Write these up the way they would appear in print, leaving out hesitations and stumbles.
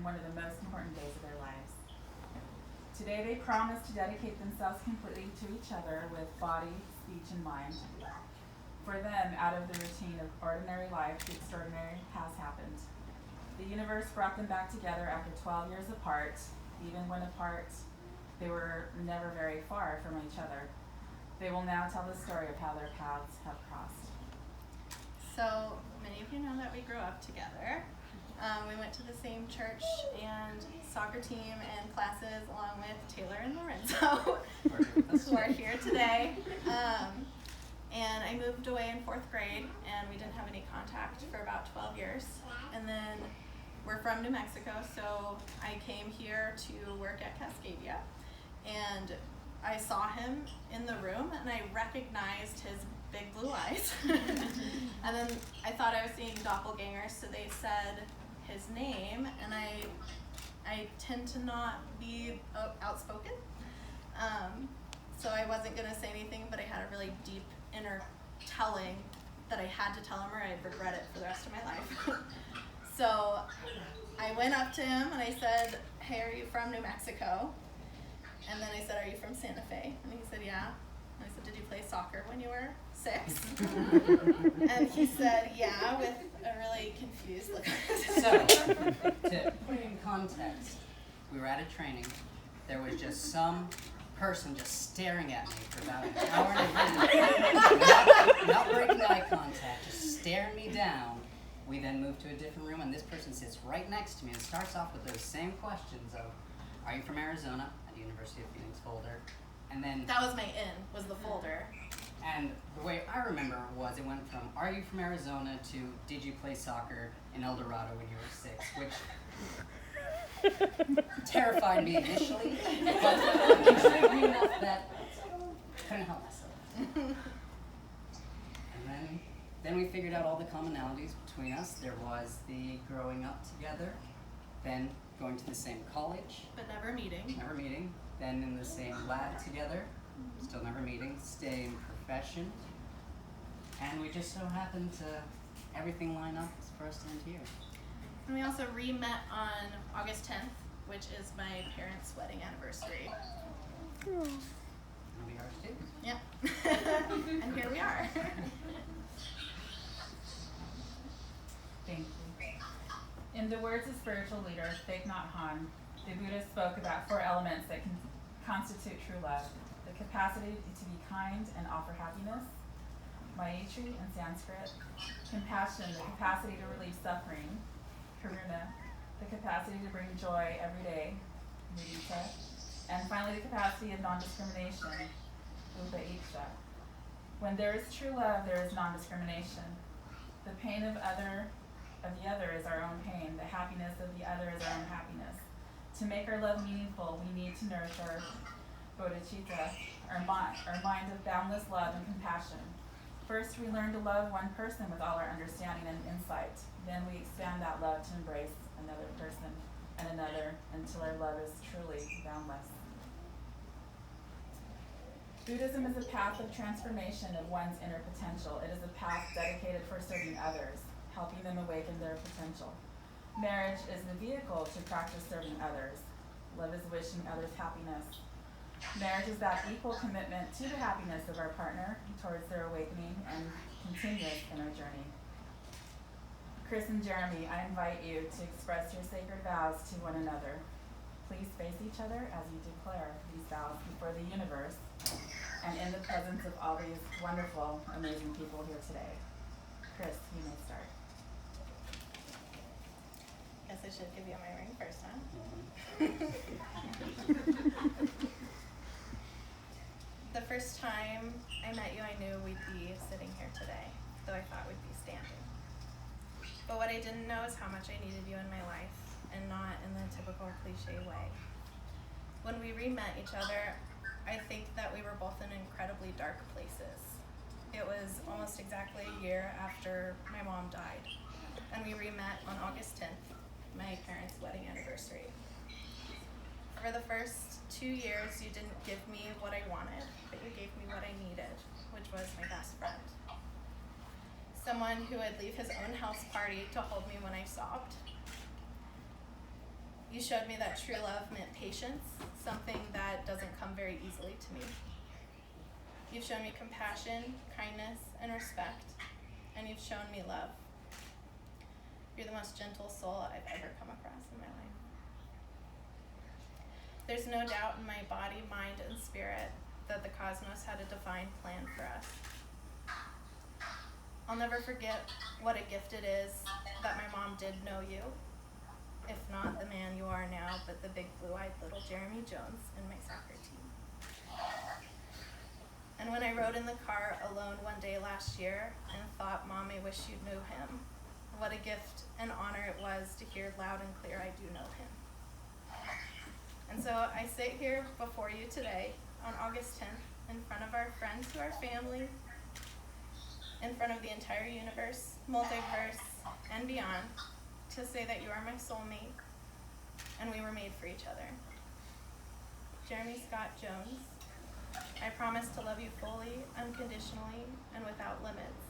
one of the most important days of their lives. Today they promise to dedicate themselves completely to each other with body, speech, and mind. For them, out of the routine of ordinary life, the extraordinary has happened. The universe brought them back together after 12 years apart. Even when apart, they were never very far from each other. They will now tell the story of how their paths have crossed. So many of you know that we grew up together. We went to the same church and soccer team and classes along with Taylor and Lorenzo, who are here today. And I moved away in 4th grade, and we didn't have any contact for about 12 years. And then we're from New Mexico, so I came here to work at Cascadia. And I saw him in the room, and I recognized his big blue eyes. And then I thought I was seeing doppelgangers, so they said his name, and I tend to not be outspoken. So I wasn't going to say anything, but I had a really deep inner telling that I had to tell him or I'd regret it for the rest of my life. So I went up to him and I said, "Hey, are you from New Mexico?" And then I said, "Are you from Santa Fe?" And he said, "Yeah." And I said, "Did you play soccer when you were 6?" And he said, "Yeah," with a really confused look. So, to put it in context, we were at a training. There was just some person just staring at me for about an hour and a half, without breaking eye contact, just staring me down. We then moved to a different room, and this person sits right next to me and starts off with those same questions of, "Are you from Arizona?" at the University of Phoenix folder. And then That was my was the folder. And the way I remember was it went from, "Are you from Arizona?" to, "Did you play soccer in El Dorado when you were 6?" Which terrified me initially, but intrigued me enough that I couldn't help myself. And then we figured out all the commonalities between us. There was the growing up together, then going to the same college, But never meeting. then in the same lab together, still never meeting, same profession, and we just so happened to everything line up for us to end here. And we also re-met on August 10th, which is my parents' wedding anniversary. It'll be ours too. Yep. And here we are. Thank you. In the words of spiritual leader Thich Nhat Hanh, the Buddha spoke about 4 elements that can constitute true love: the capacity to be kind and offer happiness, Maitri in Sanskrit; compassion, the capacity to relieve suffering, Karuna; the capacity to bring joy every day, Mudita; and finally the capacity of non-discrimination, Upaiksha. When there is true love, there is non-discrimination. The pain of the other is our own pain. The happiness of the other is our own happiness. To make our love meaningful, we need to nourish our bodhicitta, our mind of boundless love and compassion. First, we learn to love one person with all our understanding and insight. Then we expand that love to embrace another person and another until our love is truly boundless. Buddhism is a path of transformation of one's inner potential. It is a path dedicated for serving others, helping them awaken their potential. Marriage is the vehicle to practice serving others. Love is wishing others happiness. Marriage is that equal commitment to the happiness of our partner towards their awakening and continuous inner journey. Chris and Jeremy, I invite you to express your sacred vows to one another. Please face each other as you declare these vows before the universe and in the presence of all these wonderful, amazing people here today. Chris, you may start. Guess I should give you my ring first, huh? The first time I met you, I knew we'd be sitting here today, though I thought we'd be standing. But what I didn't know is how much I needed you in my life, and not in the typical cliche way. When we re-met each other, I think that we were both in incredibly dark places. It was almost exactly a year after my mom died, and we re-met on August 10th, my parents' wedding anniversary. For the first 2 years, you didn't give me what I wanted, but you gave me what I needed, which was my best friend. Someone who would leave his own house party to hold me when I sobbed. You showed me that true love meant patience, something that doesn't come very easily to me. You've shown me compassion, kindness, and respect, and you've shown me love. You're the most gentle soul I've ever come across in my life. There's no doubt in my body, mind, and spirit that the cosmos had a divine plan for us. I'll never forget what a gift it is that my mom did know you, if not the man you are now, but the big blue-eyed little Jeremy Jones in my soccer team. And when I rode in the car alone one day last year and thought, Mom, I wish you knew him, what a gift and honor it was to hear loud and clear, I do know him. And so I sit here before you today on August 10th in front of our friends who are family, in front of the entire universe, multiverse, and beyond, to say that you are my soulmate and we were made for each other. Jeremy Scott Jones, I promise to love you fully, unconditionally, and without limits.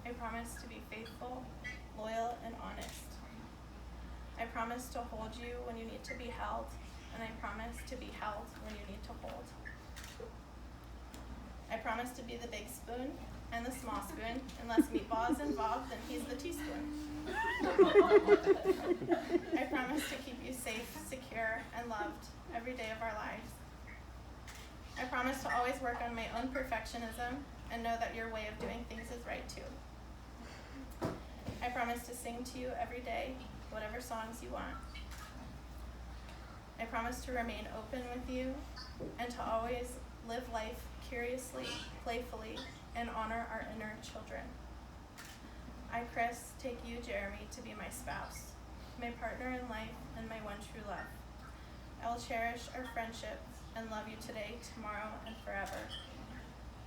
I promise to be faithful, loyal, and honest. I promise to hold you when you need to be held, and I promise to be held when you need to hold. I promise to be the big spoon and the small spoon. Unless meatball is involved, then he's the teaspoon. I promise to keep you safe, secure, and loved every day of our lives. I promise to always work on my own perfectionism and know that your way of doing things is right too. I promise to sing to you every day, whatever songs you want. I promise to remain open with you and to always live life curiously, playfully, and honor our inner children. I, Chris, take you, Jeremy, to be my spouse, my partner in life, and my one true love. I will cherish our friendship and love you today, tomorrow, and forever.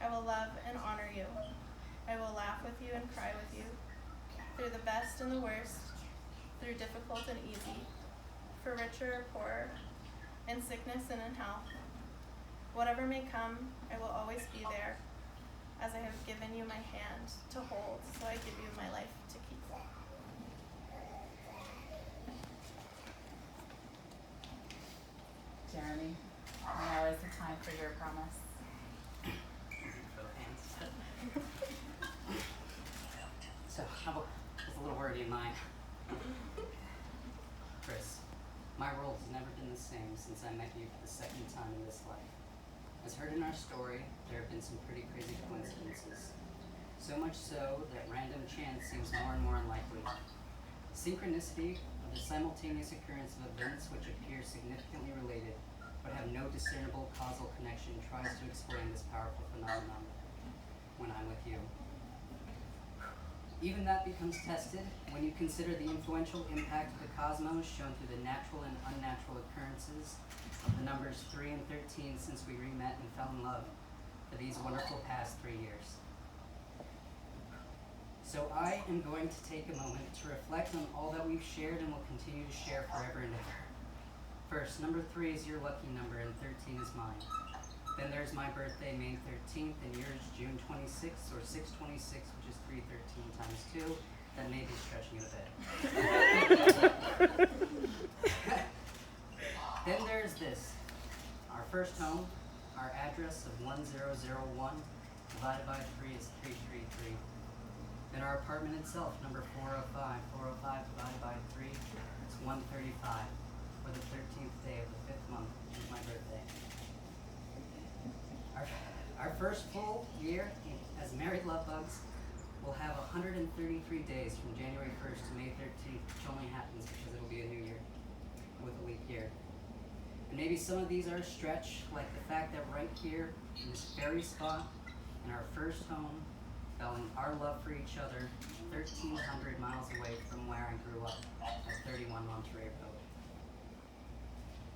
I will love and honor you. I will laugh with you and cry with you, through the best and the worst, through difficult and easy, for richer or poorer, in sickness and in health. Whatever may come, I will always be there, as I have given you my hand to hold, so I give you my life to keep. Jeremy, now is the time for your promise. Both hands. So, how about with a little word in mind? Chris, my world has never been the same since I met you for the second time in this life. As heard in our story, there have been some pretty crazy coincidences. So much so that random chance seems more and more unlikely. Synchronicity of the simultaneous occurrence of events which appear significantly related but have no discernible causal connection tries to explain this powerful phenomenon when I'm with you. Even that becomes tested when you consider the influential impact of the cosmos shown through the natural and unnatural occurrences of the numbers 3 and 13 since we re-met and fell in love for these wonderful past 3 years. So I am going to take a moment to reflect on all that we've shared and will continue to share forever and ever. First, number 3 is your lucky number and 13 is mine. Then there's my birthday, May 13th, and yours, June 26th, or 6/26, which is 313 times 2. That may be stretching it a bit. Then there's this. Our first home, our address of 1001, divided by 3 is 333. Then our apartment itself, number 405. 405 divided by 3 is 135, for the 13th day of the 5th month, which is my birthday. Our first full year as married love bugs will have 133 days from January 1st to May 13th, which only happens because it'll be a new year with a leap year. And maybe some of these are a stretch, like the fact that right here in this very spot, in our first home, fell in our love for each other 1,300 miles away from where I grew up at 31 Monterey Road.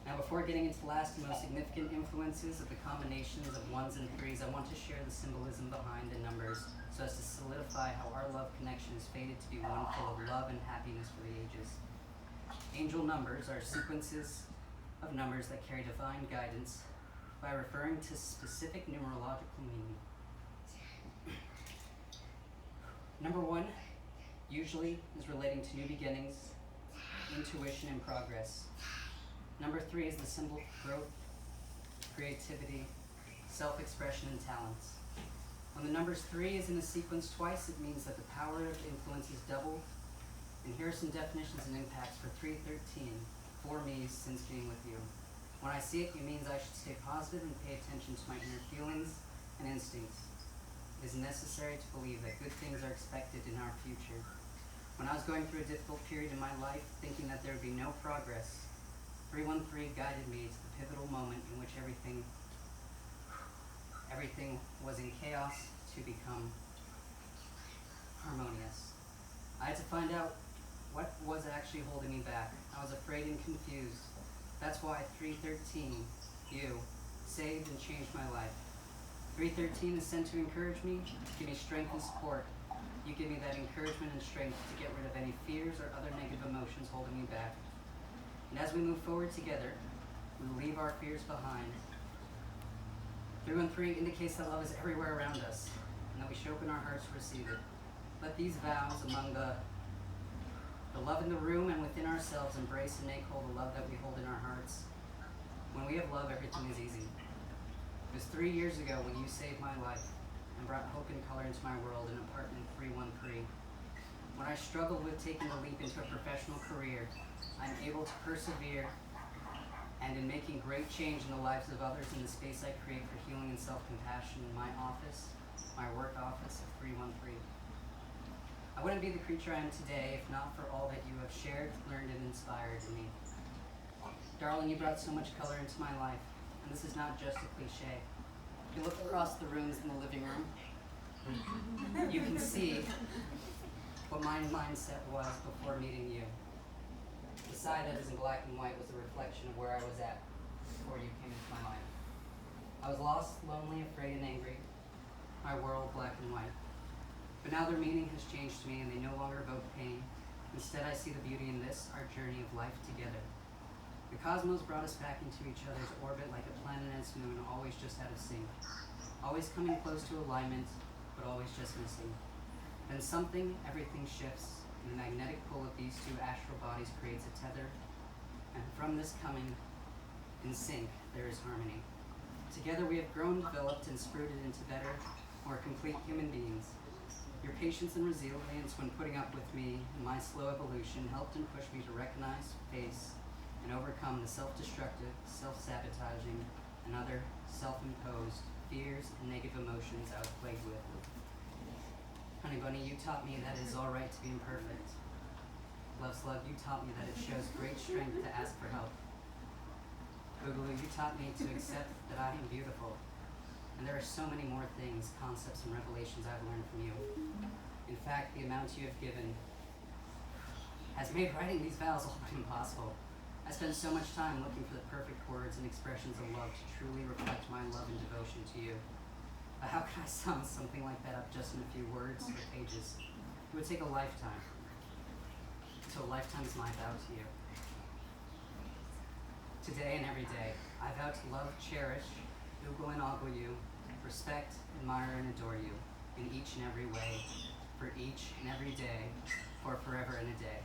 Now, before getting into the last and most significant influences of the combinations of 1s and 3s, I want to share the symbolism behind the numbers so as to solidify how our love connection is fated to be one full of love and happiness for the ages. Angel numbers are sequences of numbers that carry divine guidance by referring to specific numerological meaning. Number 1 usually is relating to new beginnings, intuition, and progress. Number 3 is the symbol for growth, creativity, self-expression, and talents. When the numbers 3 is in a sequence twice, it means that the power of influence is doubled. And here are some definitions and impacts for 313 for me since being with you. When I see it, it means I should stay positive and pay attention to my inner feelings and instincts. It is necessary to believe that good things are expected in our future. When I was going through a difficult period in my life, thinking that there would be no progress, 313 guided me to the pivotal moment in which everything was in chaos to become harmonious. I had to find out what was actually holding me back. I was afraid and confused. That's why 313, you, saved and changed my life. 313 is sent to encourage me, to give me strength and support. You give me that encouragement and strength to get rid of any fears or other negative emotions holding me back. And as we move forward together, we will leave our fears behind. 313 indicates that love is everywhere around us, and that we should open our hearts to receive it. Let these vows among the love in the room and within ourselves embrace and make whole the love that we hold in our hearts. When we have love, everything is easy. It was 3 years ago when you saved my life and brought hope and color into my world in apartment 313. When I struggled with taking the leap into a professional career, I'm able to persevere and in making great change in the lives of others in the space I create for healing and self-compassion in my office, my work office of 313. I wouldn't be the creature I am today if not for all that you have shared, learned, and inspired in me. Darling, you brought so much color into my life, and this is not just a cliche. If you look across the rooms in the living room, you can see what my mindset was before meeting you. The side that is in black and white was a reflection of where I was at before you came into my life. I was lost, lonely, afraid, and angry. My world black and white. But now their meaning has changed to me and they no longer evoke pain. Instead, I see the beauty in this, our journey of life together. The cosmos brought us back into each other's orbit like a planet and its moon, always just out of sync. Always coming close to alignment, but always just missing. Then everything shifts, and the magnetic pull of these two astral bodies creates a tether. And from this coming in sync, there is harmony. Together we have grown, developed, and sprouted into better, more complete human beings. Your patience and resilience when putting up with me in my slow evolution helped and pushed me to recognize, face, and overcome the self-destructive, self-sabotaging, and other self-imposed fears and negative emotions I was plagued with. Honey Bunny, you taught me that it is alright to be imperfect. Love Slug, you taught me that it shows great strength to ask for help. Boogaloo, you taught me to accept that I am beautiful. And there are so many more things, concepts, and revelations I've learned from you. In fact, the amount you have given has made writing these vows all but impossible. I spend so much time looking for the perfect words and expressions of love to truly reflect my love and devotion to you. But how could I sum something like that up just in a few words or pages? It would take a lifetime. So a lifetime is my vow to you. Today and every day, I vow to love, cherish, oogle and ogle you, respect, admire, and adore you in each and every way, for each and every day, for forever and a day.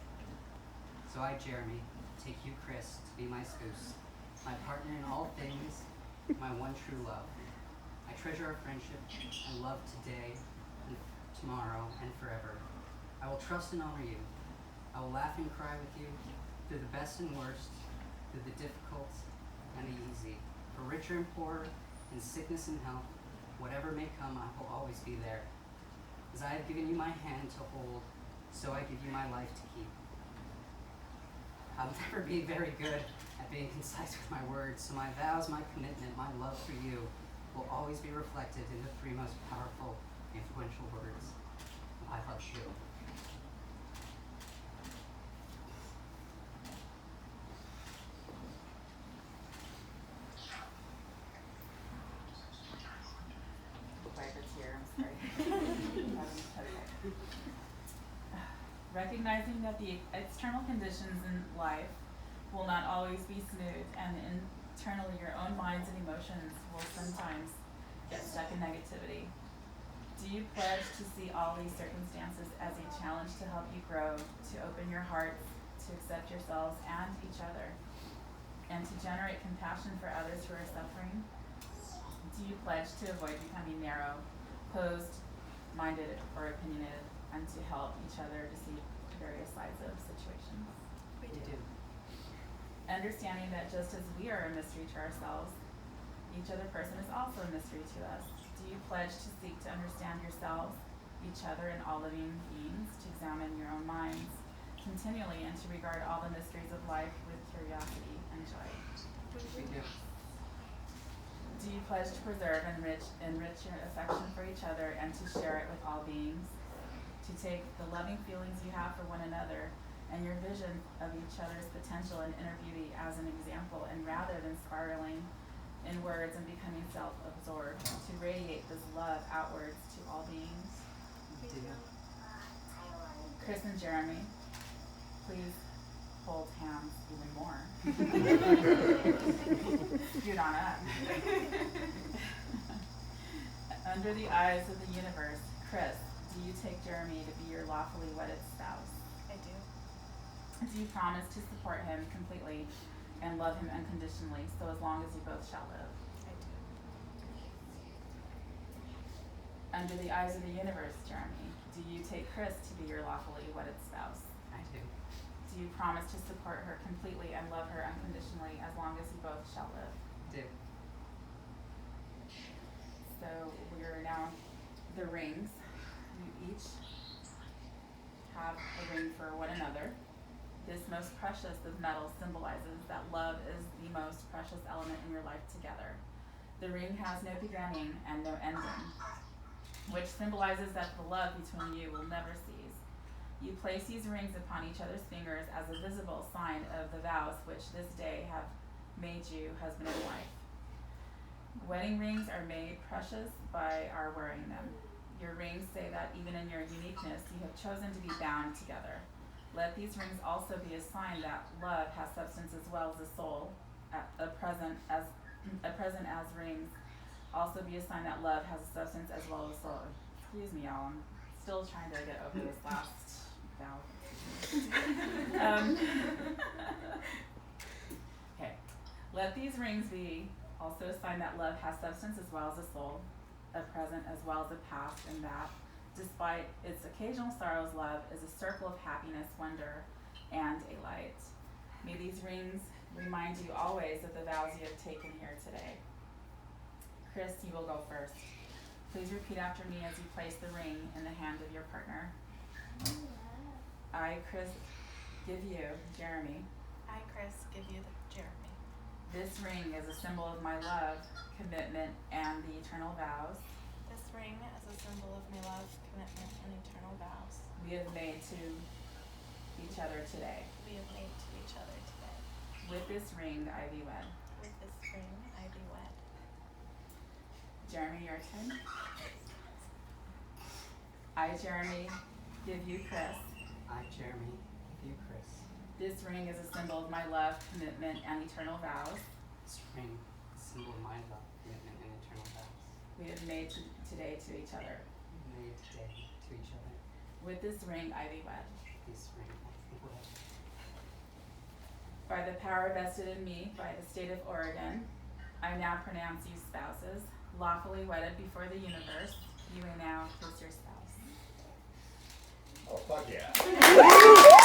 So I, Jeremy, take you, Chris, to be my spouse, my partner in all things, my one true love. I treasure our friendship and love today and tomorrow and forever. I will trust and honor you. I will laugh and cry with you through the best and worst, through the difficult and the easy, for richer and poorer, in sickness and health, whatever may come, I will always be there. As I have given you my hand to hold, so I give you my life to keep. I will never be very good at being concise with my words, so my vows, my commitment, my love for you will always be reflected in the three most powerful, influential words. I love you. Recognizing that the external conditions in life will not always be smooth, and internally your own minds and emotions will sometimes get stuck in negativity. Do you pledge to see all these circumstances as a challenge to help you grow, to open your hearts, to accept yourselves and each other? and to generate compassion for others who are suffering? Do you pledge to avoid becoming narrow, closed-minded, or opinionated, and to help each other to see various sides of situations? We We do. do. Understanding that just as we are a mystery to ourselves, each other person is also a mystery to us. Do you pledge to seek to understand yourselves, each other, and all living beings, to examine your own minds continually, and to regard all the mysteries of life with curiosity and joy? We do. Do you pledge to preserve and enrich your affection for each other and to share it with all beings? To take the loving feelings you have for one another and your vision of each other's potential and inner beauty as an example, and rather than spiraling inwards and becoming self-absorbed, to radiate this love outwards to all beings? We do. Chris and Jeremy, please hold hands even more. Scoot on up. Under the eyes of the universe, Chris, do you take Jeremy to be your lawfully wedded spouse? I do. Do you promise to support him completely and love him unconditionally, so as long as you both shall live? I do. Under the eyes of the universe, Jeremy, do you take Chris to be your lawfully wedded spouse? I do. Do you promise to support her completely and love her unconditionally as long as you both shall live? Do. So we are now the rings. You each have a ring for one another. This most precious of metals symbolizes that love is the most precious element in your life together. The ring has no beginning and no ending, which symbolizes that the love between you will never cease. You place these rings upon each other's fingers as a visible sign of the vows which this day have made you husband and wife. Wedding rings are made precious by our wearing them. Your rings say that even in your uniqueness, you have chosen to be bound together. Let these rings also be a sign that love has substance as well as a soul, a present as rings. Also be a sign that love has a substance as well as a soul. Excuse me, y'all. I'm still trying to get over this last vow. Okay. Let these rings be also a sign that love has substance as well as a soul, a present as well as a past, and that, despite its occasional sorrows, love is a circle of happiness, wonder, and a light. May these rings remind you always of the vows you have taken here today. Chris, you will go first. Please repeat after me as you place the ring in the hand of your partner. I, Chris, give you, Jeremy. I, Chris, give you Jeremy. This ring is a symbol of my love, commitment, and the eternal vows This ring is a symbol of my love, commitment, and eternal vows we have made to each other today. we have made to each other today. With this ring, I be wed. With this ring, I be wed. Jeremy, your turn. I, Jeremy, give you Chris. I, Jeremy, give you Chris. This ring is a symbol of my love, commitment, and eternal vows This ring, a symbol of my love, commitment, and eternal vows. we have made today to each other. Made today to each other. With this ring, I be wed. This ring, I be wed. By the power vested in me by the state of Oregon, I now pronounce you spouses, lawfully wedded before the universe. You may now kiss your spouse. Oh, fuck yeah.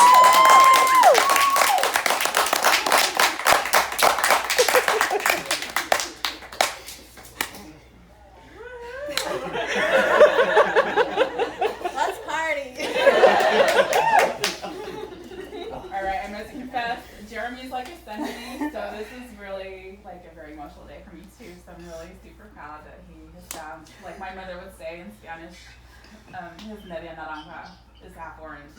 Let's party! All right, I must confess, Jeremy's like a son to me, so this is really like a very emotional day for me too. So I'm really super proud that he has found, like my mother would say in Spanish, his media naranja is half orange.